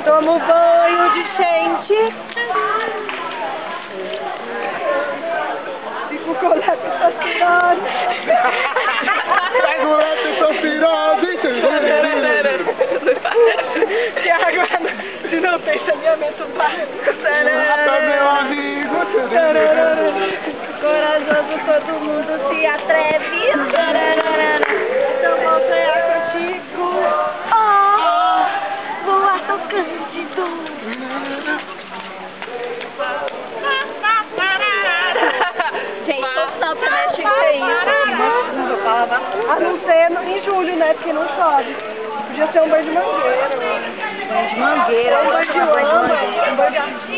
Toma um banho de gente. Fica o colete fascinado. Pega o leite fascinado. Que água se não tem saneamento básico. Rapa, meu amigo. Corajoso, todo mundo se atreve. Então vou sonhar contigo. Oh, voar tão cândido. Gente, não pra mexer que é isso. A não ser em julho, né? Porque não chove. Podia ser um banho de mangueira. Banho de mangueira. Um banho de lama. Um banho de